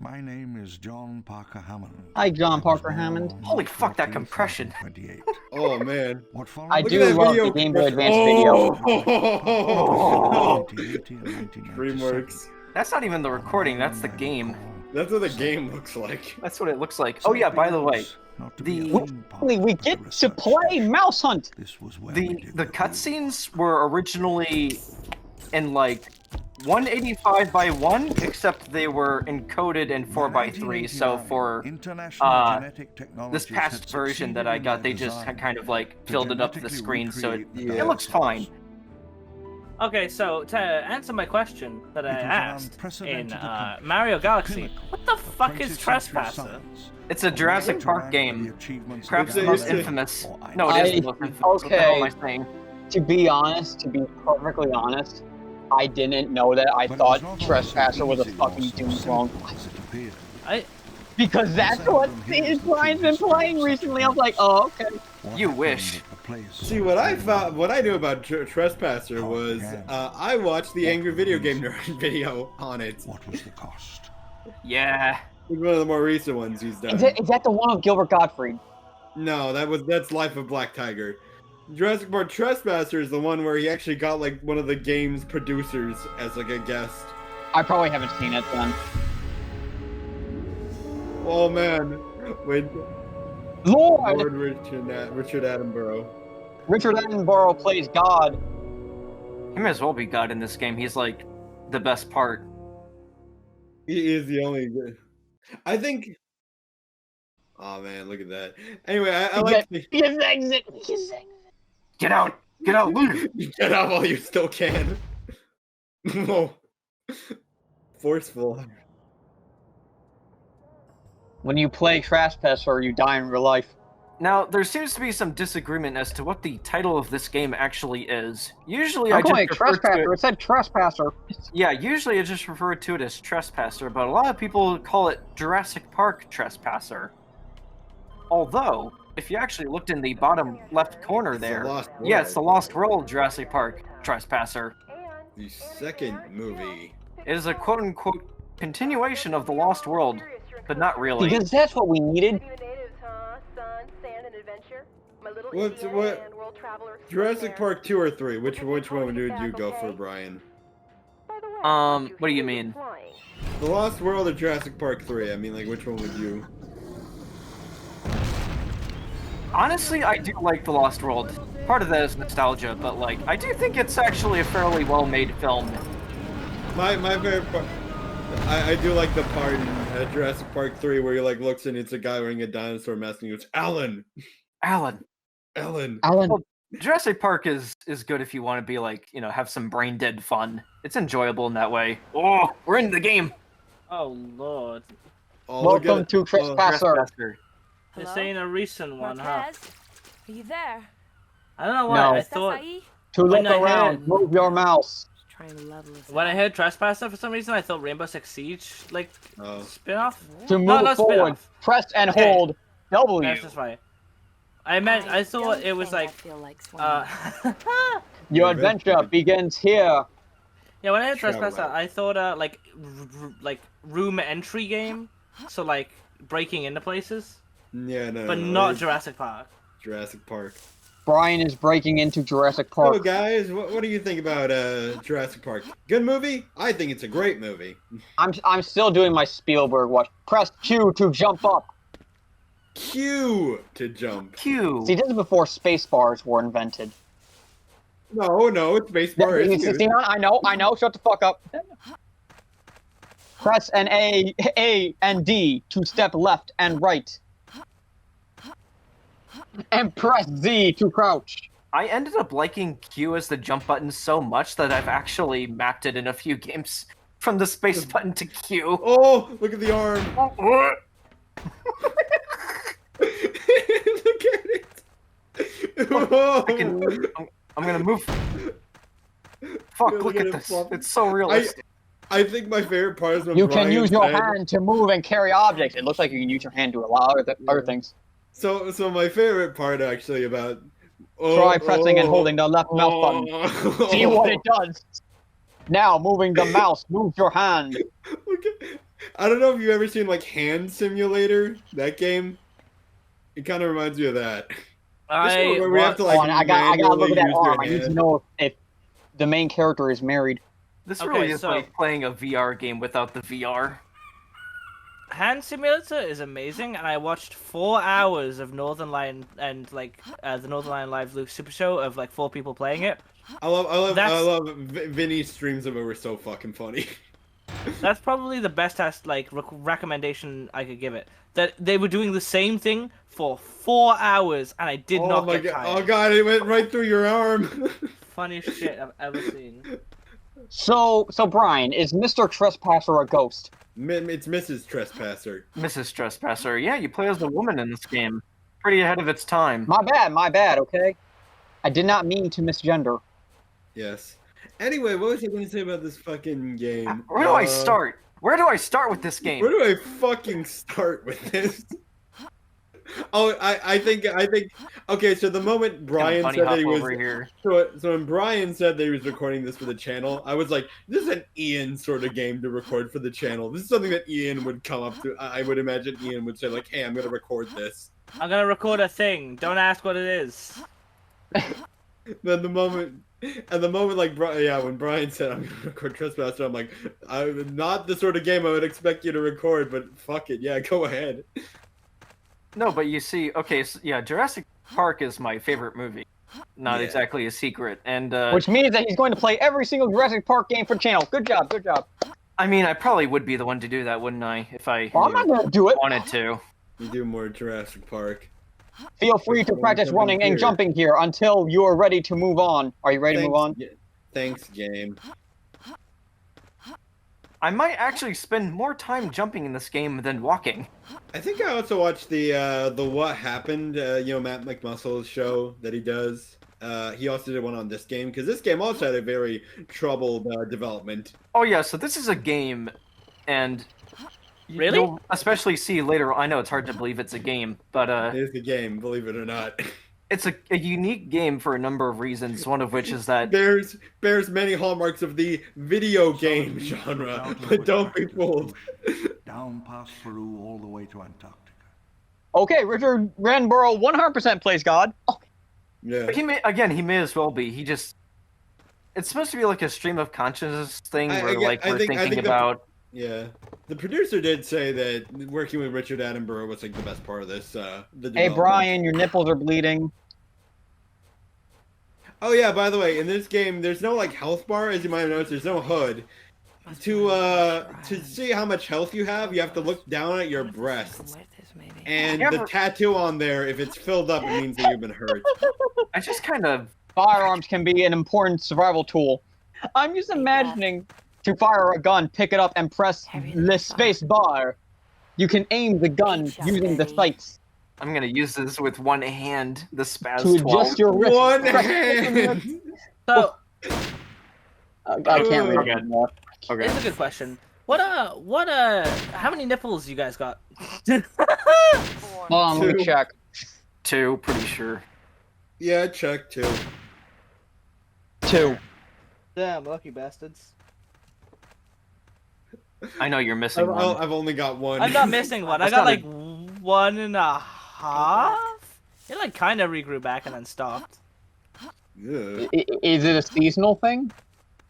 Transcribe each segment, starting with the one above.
My name is John Parker Hammond. Hi, John Parker Hammond. Holy fuck, that compression. Oh, man. What I do love the Game Boy Advance video. DreamWorks. That's not even the recording, that's the game. That's what the game looks like. That's what it looks like. Oh yeah, by the way, we get to play Mouse Hunt. the cutscenes were originally in like 185 by 1, except they were encoded in 4 by 3. So for this past version that I got, they just kind of like filled it up to the screen, so it looks fine. Okay, so to answer my question that I asked in Mario Galaxy, what the fuck is Trespasser? It's a Jurassic Park game. Perhaps the most infamous. No, it is the most infamous. Okay. What the hell am I saying? To be honest, to be perfectly honest, I didn't know that. I thought Trespasser was a fucking Doom clone. Because that's what Brian's been playing recently. I was like, oh, okay. You wish. See, what I knew about Trespasser was, I watched the Angry Video Game Nerd video on it. What was the cost? Yeah. It's one of the more recent ones he's done. Is that the one of Gilbert Gottfried? No, that's Life of Black Tiger. Jurassic Park Trespasser is the one where he actually got like one of the game's producers as like a guest. I probably haven't seen it then. Oh man, wait. Lord Richard Attenborough. Richard Attenborough plays God. He may as well be God in this game. He's like the best part. He is the only good. I think. Oh man, look at that. Anyway, I like. His exit. Get out! Get out! Leave! Get out while you still can. Whoa. Forceful. When you play Trespasser, you die in real life. Now, there seems to be some disagreement as to what the title of this game actually is. Usually I'm I just calling it refer to Trespasser. It said Trespasser. Yeah, usually I just refer to it as Trespasser, but a lot of people call it Jurassic Park Trespasser. Although, if you actually looked in the bottom left corner there, yeah, it's the Lost World Jurassic Park Trespasser. The second movie. It is a quote-unquote continuation of the Lost World, but not really. Because that's what we needed. What? Jurassic Park 2 or 3? Which one would you go for, Brian? What do you mean? The Lost World or Jurassic Park 3? I mean, like, which one would you? Honestly, I do like The Lost World. Part of that is nostalgia, but like, I do think it's actually a fairly well-made film. My favorite part, I do like the part in Jurassic Park 3 where he like looks and it's a guy wearing a dinosaur mask and he goes, Alan! Alan! Well, Jurassic Park is good if you want to be like, you know, have some brain-dead fun. It's enjoyable in that way. Oh, we're in the game! Oh lord. Oh, welcome to Trespasser. This ain't a recent one, huh? Are you there? I don't know why, No. I thought... To look around, move your mouse. When I heard Trespasser, for some reason, I thought Rainbow Six Siege, like, spin-off? To move not forward, spin-off. press and hold W. That's just right. I thought it was like, Your adventure begins here. yeah, when I heard Shut Trespasser, up. I thought, like room entry game, so like, breaking into places, Yeah, no. but no, not it's Jurassic Park. Jurassic Park. Brian is breaking into Jurassic So Park. guys, what do you think about Jurassic Park? Good movie? I think it's a great movie. I'm still doing my Spielberg watch. Press Q to jump up. Q to jump. Q! See, this is before space bars were invented. No, it's spacebar. It's See, good. I know. Shut the fuck up. Press and A and D to step left and right. And press Z to crouch. I ended up liking Q as the jump button so much that I've actually mapped it in a few games from the space button to Q. Oh, look at the arm. Look at it. I'm gonna move. Fuck, Yeah, look at at it this. flop. It's so realistic. I think my favorite part is when You can Brian use your said- hand to move and carry objects. It looks like you can use your hand to a lot of other things. So my favorite part actually about Try pressing and holding the left mouse button. See what it does. Now, moving the mouse, move your hand. Look at I don't know if you've ever seen like Hand Simulator, that game. It kind of reminds me of that. Where we have to like I gotta look at that manually use arm. your I need to hand. know if the main character is married. This Okay, really is so- like playing a VR game without the VR. Hand Simulator is amazing, and I watched 4 hours of Northern Lion and like the Northern Lion Live Luke Super Show of like 4 people playing it. I love That's- Vinny's streams of it were so fucking funny. That's probably the best recommendation I could give it. That they were doing the same thing for 4 hours, and I did Oh not my get god! tired. Oh god! It went right through your arm. Funniest shit I've ever seen. So Brian, is Mr. Trespasser a ghost? It's Mrs. Trespasser. Mrs. Trespasser, yeah, you play as a woman in this game. Pretty ahead of its time. My bad, okay? I did not mean to misgender. Yes. Anyway, what was I going to say about this fucking game? Where do I start? Where do I start with this game? Where do I fucking start with this? Oh, I think. Okay, so the moment Brian Bunny said that hop he was, over here. so when Brian said that he was recording this for the channel, I was like, this is an Ian sort of game to record for the channel. This is something that Ian would come up to. I would imagine Ian would say like, hey, I'm gonna record this. I'm gonna record a thing. Don't ask what it is. Then the moment, like, when Brian said I'm gonna record Trespasser, I'm like, not the sort of game I would expect you to record, but fuck it, yeah, go ahead. No, but you see, okay, so, yeah, Jurassic Park is my favorite movie. Not Yeah. exactly a secret, and Which means that he's going to play every single Jurassic Park game for the channel. Good job. I mean, I probably would be the one to do that, wouldn't I? If I Well, I'm not gonna do it. wanted to. You do more Jurassic Park. Feel free to practice running and jumping here until you are ready to move on. Are you ready to move on? Thanks, game. I might actually spend more time jumping in this game than walking. I think I also watched the What Happened, Matt McMuscle's show that he does. He also did one on this game, because this game also had a very troubled development. Oh yeah, so this is a game, and Really? you'll especially see later. I know it's hard to believe it's a game, but It is the game, believe it or not. it's a unique game for a number of reasons. One of which is that bears many hallmarks of the video game genre, but don't be fooled. Down past Peru all the way to Antarctica. Okay, Richard Ranborough 100% plays God. Oh, Yeah. he may as well be. It's supposed to be like a stream of consciousness thing I where get- like I we're think- I thinking think about. Yeah, the producer did say that working with Richard Attenborough was like the best part of this. The hey, development. Brian, your nipples are bleeding. Oh yeah, by the way, in this game, there's no like health bar, as you might have noticed. There's no HUD. To see how much health you have to look down at your breasts. And Yeah, the but- tattoo on there, if it's filled up, it means that you've been hurt. I just kind of. Firearms can be an important survival tool. I'm just imagining to fire a gun, pick it up, and press the space bar. You can aim the gun using the sights I'm gonna use this with one hand. The spaz to 12. adjust your wrist. One Press- hand. So I can't read Okay. it anymore. Okay. it's a good question. How many nipples you guys got? Hold on, let me Two. check. 2, pretty sure. Yeah, check too. 2. Damn, lucky bastards. I know you're missing one. I've only got one. I'm not missing one. I That's got not like 1.5. It like kind of regrew back and then stopped. Ugh. Is it a seasonal thing?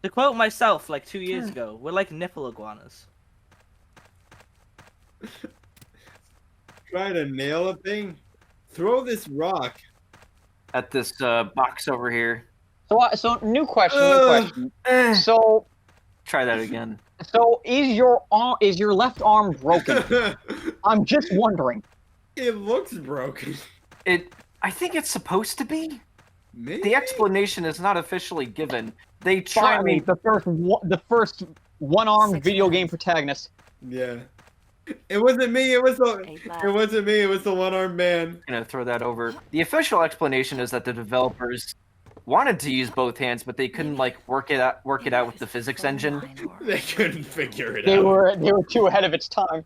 To quote myself, like 2 years ago, we're like nipple iguanas. Trying to nail a thing. Throw this rock. At this box over here. So new question. Eh, So try that again. is your left arm broken? I'm just wondering. It looks broken. I think it's supposed to be. Maybe. The explanation is not officially given. They try. I Finally, mean, the first one-armed video game protagonist. Yeah. It wasn't me. It wasn't me. It was the one-armed man. I'm gonna throw that over. The official explanation is that the developers wanted to use both hands, but they couldn't like work it out with the physics engine. They couldn't figure it They out. were too ahead of its time.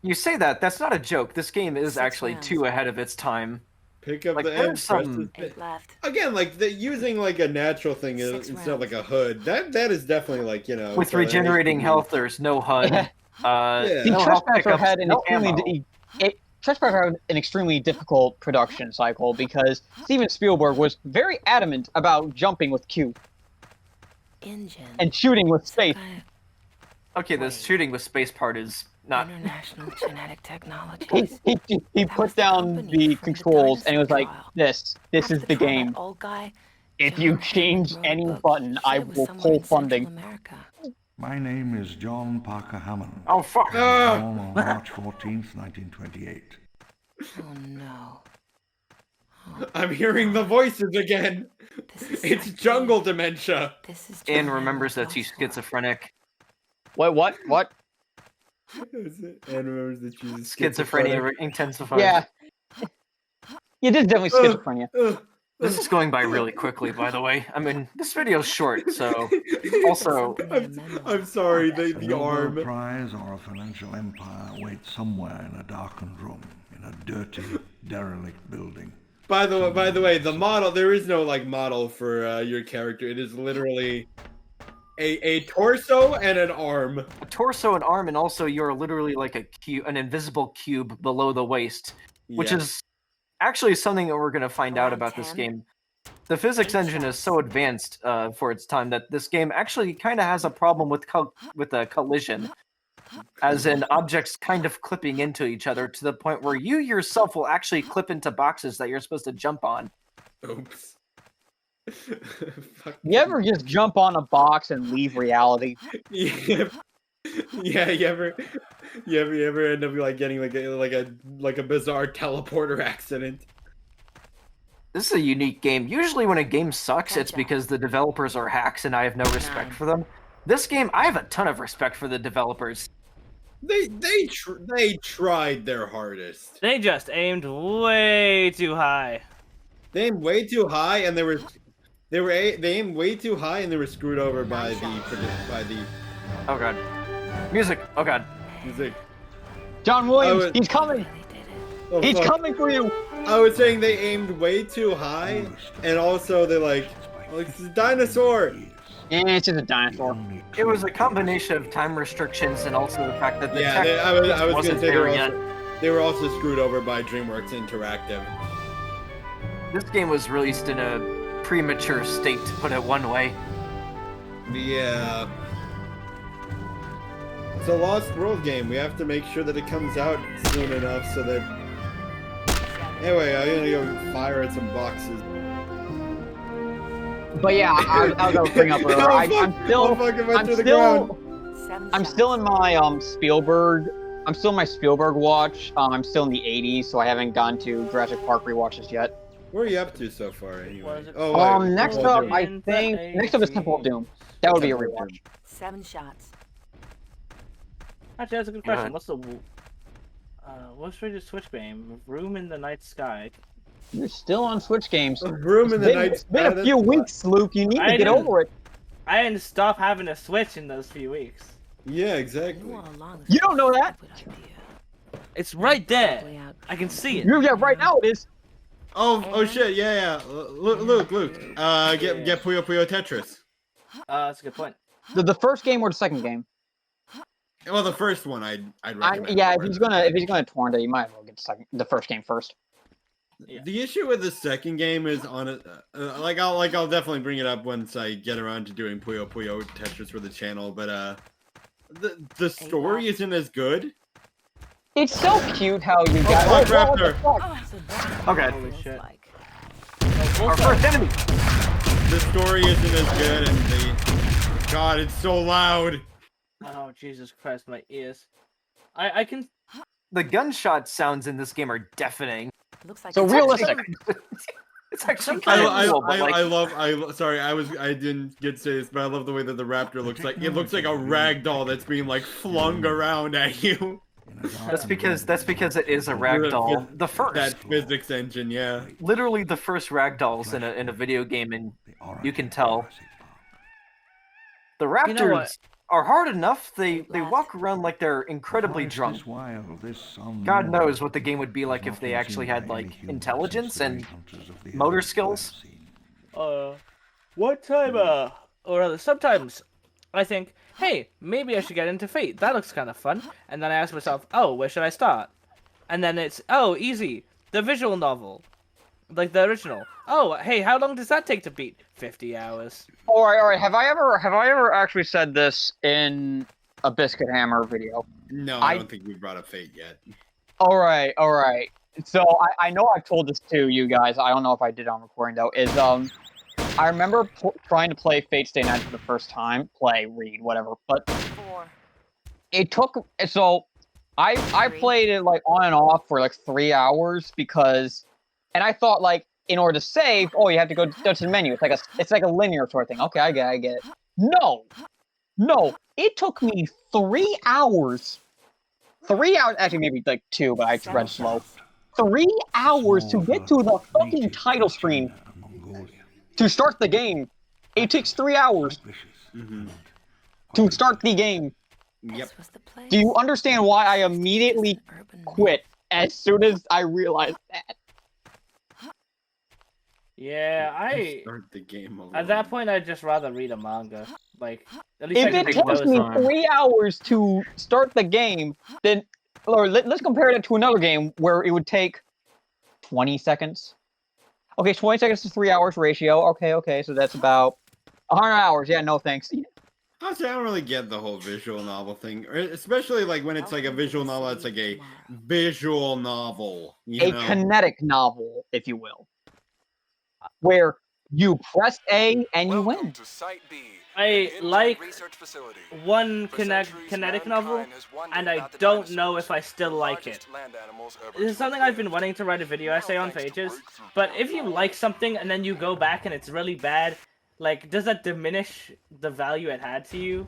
You say that? That's not a joke. This game is actually too ahead of its time. Pick up Like, the there's end. some- Again, like using like a natural thing instead of like a hood. That is definitely like With regenerating health, there's no HUD. Yeah. See, no health Trespasser pickups, had an no extremely ammo. Trespasser had an extremely difficult production cycle because Steven Spielberg was very adamant about jumping with Q Engine. and shooting with Some space. kind Okay, the shooting with space part is of not. international genetic technologies. He That put was the down company the from the controls and he was dinosaur like, trial. this After is the the trial, that game. old guy, If you John Hammond, change wrote a any book. button, He I said it was will somewhere pull in Central funding. America. My name is John Parker Hammond. Oh fuck! I was born on March 14th, 1928. Oh no. I'm hearing the voices again. This is It's psyche. jungle dementia. This is Anne John remembers that Hammond she's Hospital. schizophrenic. What? And remembers that she's Schizophrenia intensified. Yeah. Yeah, this is definitely schizophrenia. This is going by really quickly, by the way. I mean, this video's short, so also. I'm sorry, A the Nobel arm. Prize or a financial empire waits somewhere in a darkened room, in a dirty, derelict building. By the way, the model, there is no like model for your character. It is literally a torso and an arm. A torso and arm, and also you're literally like an invisible cube below the waist, which Yeah. is actually something that we're going to find out Around about this 10. game. The physics 8 engine is shots. so advanced for its time that this game actually kind of has a problem with a collision, as in objects kind of clipping into each other to the point where you yourself will actually clip into boxes that you're supposed to jump on. Oops. Fuck. You ever just jump on a box and leave reality? Yeah. Yeah, you ever end up like getting like a bizarre teleporter accident? This is a unique game. Usually when a game sucks, it's Gotcha. because the developers are hacks and I have no respect 9. for them. This game, I have a ton of respect for the developers. They tried their hardest. They just aimed way too high. They aimed way too high, and they aimed way too high, and they were screwed over by the Oh god. Music. Oh god. music. John Williams, would- he's coming! Really did it. Oh, He's fuck. coming for you! I was saying they aimed way too high, and also they're like, oh, it's a dinosaur. Yeah, it's just a dinosaur. It was a combination of time restrictions and also the fact that the Yeah, tech I was gonna wasn't say there yet. they were also screwed over by DreamWorks Interactive. This game was released in a premature state, to put it one way. Yeah. It's a Lost World game. We have to make sure that it comes out soon enough so that. Anyway, I'm gonna go fire at some boxes. But yeah, I was gonna bring up earlier. I'm still, I'm still in my Spielberg. I'm still in my Spielberg watch. I'm still in the 80s, so I haven't gone to Jurassic Park rewatches yet. Where are you up to so far, What anyway? is it Oh, called? wait. Next Temple up, of I Doom. think next up is Temple of Doom. That would be a Temple of rewatch. 7 shots. Actually, that's a good Yeah. question. What's the Switch game? Room in the Night Sky. You're still on Switch games. A room in the night. It's been a few weeks, Luke. You need I to get didn't- over it. I didn't stop having a Switch in those few weeks. Yeah, exactly. You don't know that. It's right there. I can see it. Yeah, right now it is. Oh shit! Yeah. Luke. Get Puyo Puyo Tetris. That's a good point. The first game or the second game? Well, the first one I'd recommend. Yeah, more if he's than- gonna torrent it, you might as well get the first game first. Yeah. The issue with the second game is on it. I'll definitely bring it up once I get around to doing Puyo Puyo Tetris for the channel. But the story isn't as good. It's so cute how you got. fuck, what the Raptor. fuck? Okay. Holy shit. Our first enemy! The story isn't as good, and the God, it's so loud. Oh Jesus Christ, my ears. I can. The gunshot sounds in this game are deafening. Looks like So it's realistic. It's actually kind of cool, but like, I didn't get to say this, but I love the way that the raptor looks like. It looks like a rag doll that's being like flung around at you. that's because it is a ragdoll. The first, That physics engine, yeah. literally the first ragdolls in a video game, and you can tell. The raptors You know what? are hard enough. They walk around like they're incredibly drunk. God knows what the game would be like if they actually had like intelligence and motor skills. One time, or rather, sometimes I think hey, maybe I should get into Fate. That looks kind of fun. And then I ask myself, oh, where should I start? And then it's, oh, easy. The visual novel. Like the original. Oh, hey, how long does that take to beat? 50 hours. All right. Have I ever actually said this in a Biscuithammer video? No, I don't think we brought up Fate yet. All right. So I know I've told this to you guys. I don't know if I did on recording though. I remember trying to play Fate Stay Night for the first time. Read, whatever. But it took. So I played it like on and off for like 3 hours because, and I thought like in order to save, oh, you have to go to the menu. It's like a linear sort of thing. Okay, I get it. No. It took me 3 hours. 3 hours, actually maybe like 2, but I read slow. 3 hours to get to the fucking title screen. To start the game, it takes 3 hours to start the game. Yep. Do you understand why I immediately quit as soon as I realized that? Yeah, Start the game over. at that point, I'd just rather read a manga. Like, at least I If can it take takes notes me on it. 3 hours to start the game, then let's compare it to another game where it would take 20 seconds. Okay, 20 seconds to 3 hours ratio. Okay, so that's about 100 hours. Yeah, no thanks. Honestly, I don't really get the whole visual novel thing, especially like when it's like a visual novel. It's like a visual novel, A kinetic novel, if you will, where you press A and you win. I like one kinetic novel, and I don't know if I still like it. This is something I've been wanting to write a video essay on for ages, but if you like something and then you go back and it's really bad, like, does that diminish the value it had to you?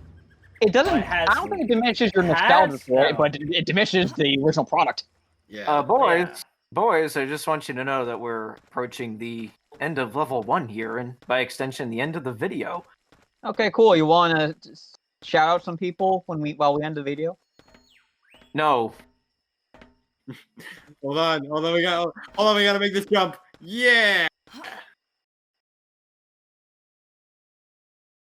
It doesn't. It has- I don't think it diminishes your nostalgia for it, no. but it diminishes the original product. Yeah. Boys, I just want you to know that we're approaching the end of level 1 here, and by extension, the end of the video. Okay, cool. You want to shout out some people while we end the video? No. Hold on, we gotta make this jump. Yeah.